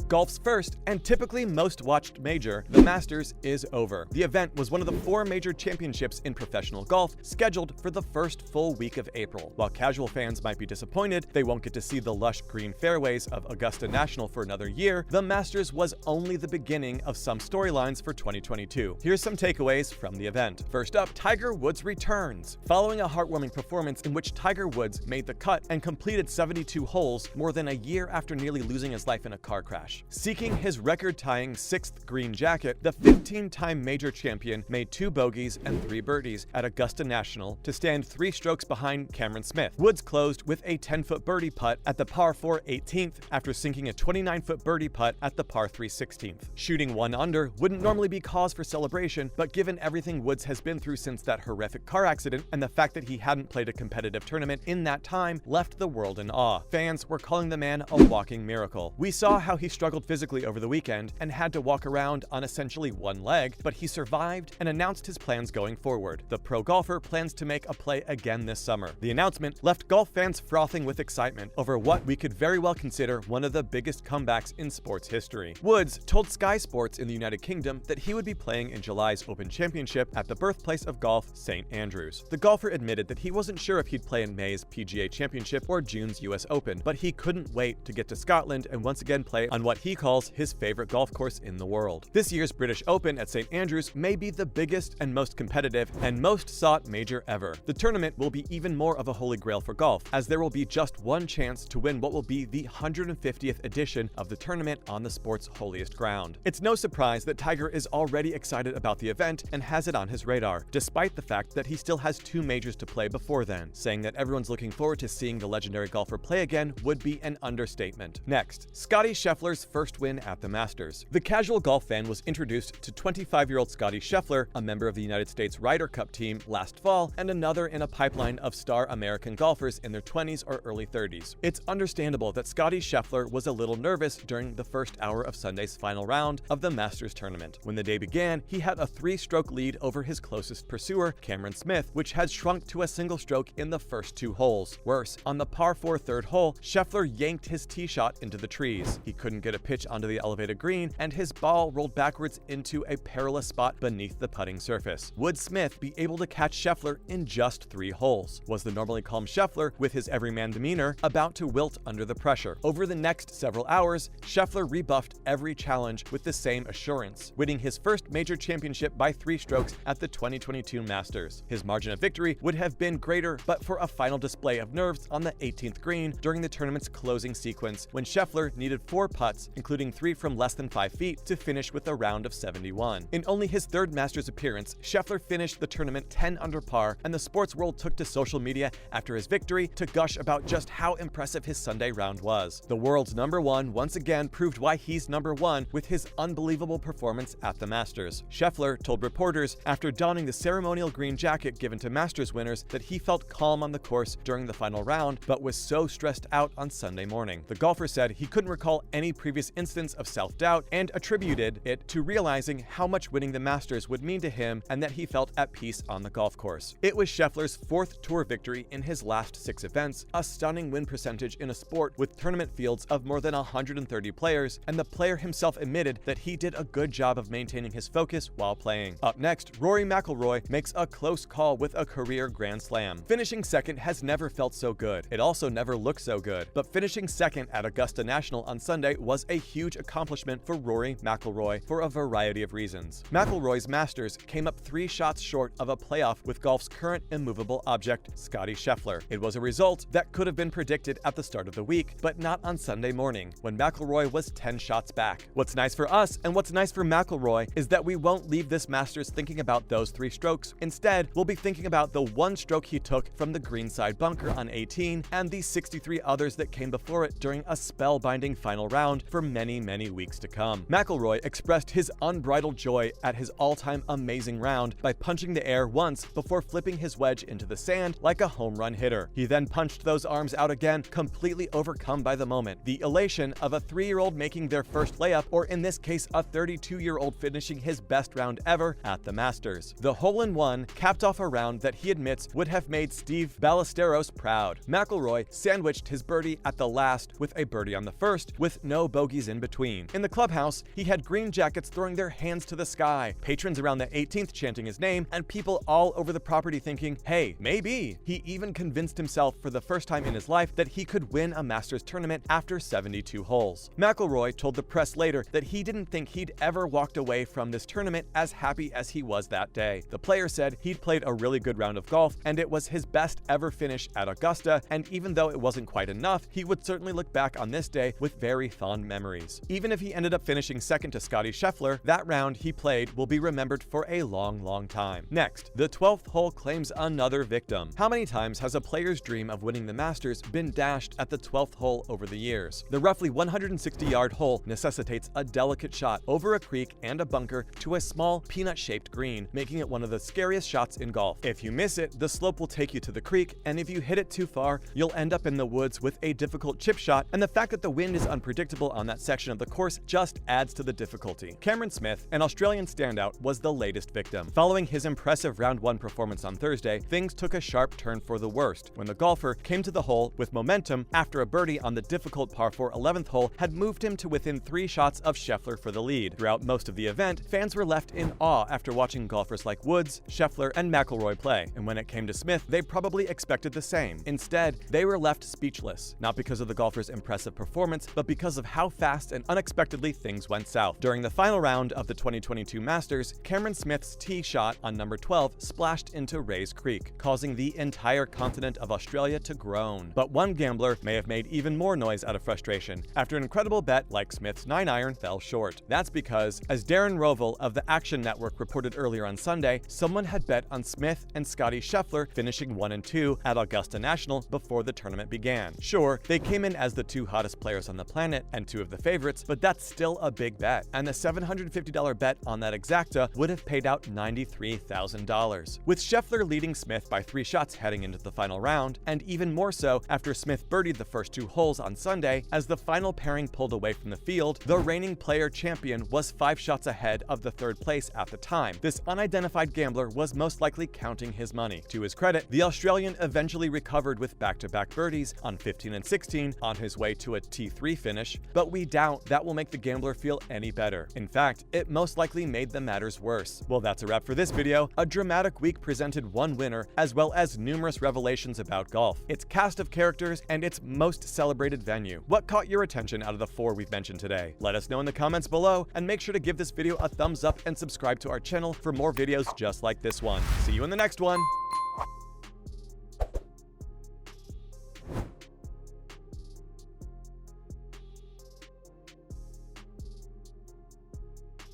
Golf's first and typically most watched major, the Masters, is over. The event was one of the 4 major championships in professional golf scheduled for the first full week of April. While casual fans might be disappointed they won't get to see the lush green fairways of Augusta National for another year, the Masters was only the beginning of some storylines for 2022. Here's some takeaways from the event. First up, Tiger Woods returns. Following a heartwarming performance in which Tiger Woods made the cut and completed 72 holes more than a year after nearly losing his life in a car crash. Seeking his record-tying 6th green jacket, the 15-time major champion made 2 bogeys and 3 birdies at Augusta National to stand 3 strokes behind Cameron Smith. Woods closed with a 10-foot birdie putt at the par 4 18th after sinking a 29-foot birdie putt at the par 3 16th. Shooting 1 under wouldn't normally be cause for celebration, but given everything Woods has been through since that horrific car accident and the fact that he hadn't played a competitive tournament in that time left the world in awe. Fans were calling the man a walking miracle. We saw how he struggled physically over the weekend and had to walk around on essentially one leg, but he survived and announced his plans going forward. The pro golfer plans to make a play again this summer. The announcement left golf fans frothing with excitement over what we could very well consider one of the biggest comebacks in sports history. Woods told Sky Sports in the United Kingdom that he would be playing in July's Open Championship at the birthplace of golf, St. Andrews. The golfer admitted that he wasn't sure if he'd play in May's PGA Championship or June's US Open, but he couldn't wait to get to Scotland and once again play on what he calls his favorite golf course in the world. This year's British Open at St. Andrews may be the biggest and most competitive and most sought major ever. The tournament will be even more of a holy grail for golf, as there will be just one chance to win what will be the 150th edition of the tournament on the sport's holiest ground. It's no surprise that Tiger is already excited about the event and has it on his radar, despite the fact that he still has 2 majors to play before then. Saying that everyone's looking forward to seeing the legendary golfer play again would be an understatement. Next, Scottie Scheffler's first win at the Masters. The casual golf fan was introduced to 25-year-old Scottie Scheffler, a member of the United States Ryder Cup team, last fall, and another in a pipeline of star American golfers in their 20s or early 30s. It's understandable that Scottie Scheffler was a little nervous during the first hour of Sunday's final round of the Masters tournament. When the day began, he had a 3-stroke lead over his closest pursuer, Cameron Smith, which had shrunk to a single stroke in the first 2 holes. Worse, on the par 4 3rd hole, Scheffler yanked his tee shot into the trees. He couldn't get a pitch onto the elevated green, and his ball rolled backwards into a perilous spot beneath the putting surface. Would Smith be able to catch Scheffler in just 3 holes? Was the normally calm Scheffler, with his everyman demeanor, about to wilt under the pressure? Over the next several hours, Scheffler rebuffed every challenge with the same assurance, winning his first major championship by 3 strokes at the 2022 Masters. His margin of victory would have been greater but for a final display of nerves on the 18th green during the tournament's closing sequence, when Scheffler needed 4 putts, including 3 from less than 5 feet, to finish with a round of 71. In only his 3rd Masters appearance, Scheffler finished the tournament 10 under par, and the sports world took to social media after his victory to gush about just how impressive his Sunday round was. The world's #1 once again proved why he's #1 with his unbelievable performance at the Masters. Scheffler told reporters after donning the ceremonial green jacket given to Masters winners that he felt calm on the course during the final round, but was so stressed out on Sunday morning. The golfer said he couldn't recall any previous instance of self-doubt and attributed it to realizing how much winning the Masters would mean to him and that he felt at peace on the golf course. It was Scheffler's 4th tour victory in his last 6 events, a stunning win percentage in a sport with tournament fields of more than 130 players, and the player himself admitted that he did a good job of maintaining his focus while playing. Up next, Rory McIlroy makes a close call with a career Grand Slam. Finishing second has never felt so good. It also never looked so good, but finishing second at Augusta National on Sunday was a huge accomplishment for Rory McIlroy for a variety of reasons. McIlroy's Masters came up 3 shots short of a playoff with golf's current immovable object, Scottie Scheffler. It was a result that could have been predicted at the start of the week, but not on Sunday morning, when McIlroy was 10 shots back. What's nice for us and what's nice for McIlroy is that we won't leave this Masters thinking about those 3 strokes. Instead, we'll be thinking about the 1 stroke he took from the greenside bunker on 18 and the 63 others that came before it during a spellbinding final round for many, many weeks to come. McIlroy expressed his unbridled joy at his all-time amazing round by punching the air once before flipping his wedge into the sand like a home run hitter. He then punched those arms out again, completely overcome by the moment. The elation of a 3-year-old making their first layup, or in this case, a 32-year-old finishing his best round ever at the Masters. The hole-in-one capped off a round that he admits would have made Steve Ballesteros proud. McIlroy sandwiched his birdie at the last with a birdie on the first, with no bogeys in between. In the clubhouse, he had green jackets throwing their hands to the sky, patrons around the 18th chanting his name, and people all over the property thinking, hey, maybe. He even convinced himself for the first time in his life that he could win a Masters tournament after 72 holes. McIlroy told the press later that he didn't think he'd ever walked away from this tournament as happy as he was that day. The player said he'd played a really good round of golf and it was his best ever finish at Augusta, and even though it wasn't quite enough, he would certainly look back on this day with very fond memories. Even if he ended up finishing second to Scottie Scheffler, that round he played will be remembered for a long time. Next, the 12th hole claims another victim. How many times has a player's dream of winning the Masters been dashed at the 12th hole over the years? The roughly 160-yard hole necessitates a delicate shot over a creek and a bunker to a small peanut-shaped green, making it one of the scariest shots in golf. If you miss it, the slope will take you to the creek, and if you hit it too far, you'll end up in the woods with a difficult chip shot, and the fact that the wind is unpredictable on that section of the course just adds to the difficulty. Cameron Smith, an Australian standout, was the latest victim. Following his impressive round 1 performance on Thursday, things took a sharp turn for the worst when the golfer came to the hole with momentum after a birdie on the difficult par 4 11th hole had moved him to within 3 shots of Scheffler for the lead. Throughout most of the event, fans were left in awe after watching golfers like Woods, Scheffler, and McIlroy play, and when it came to Smith, they probably expected the same. Instead, they were left speechless, not because of the golfer's impressive performance, but because of how fast and unexpectedly things went south. During the final round of the 2022 Masters, Cameron Smith's tee shot on number 12 splashed into Rays Creek, causing the entire continent of Australia to groan. But one gambler may have made even more noise out of frustration after an incredible bet like Smith's 9-iron fell short. That's because, as Darren Rovell of the Action Network reported earlier on Sunday, someone had bet on Smith and Scottie Scheffler finishing 1 and 2 at Augusta National before the tournament began. Sure, they came in as the 2 hottest players on the planet and 2 of the favorites, but that's still a big bet, and the $750 bet on that exacta would have paid out $93,000. With Scheffler leading Smith by 3 shots heading into the final round, and even more so after Smith birdied the first 2 holes on Sunday, as the final pairing pulled away from the field, the reigning player champion was 5 shots ahead of the 3rd place at the time. This unidentified gambler was most likely counting his money. To his credit, the Australian eventually recovered with back-to-back birdies on 15 and 16 on his way to a T3 finish, but we doubt that will make the gambler feel any better. In fact, it most likely made the matters worse. Well, that's a wrap for this video. A dramatic week presented one winner, as well as numerous revelations about golf, its cast of characters, and its most celebrated venue. What caught your attention out of the 4 we've mentioned today? Let us know in the comments below, and make sure to give this video a thumbs up and subscribe to our channel for more videos just like this one. See you in the next one!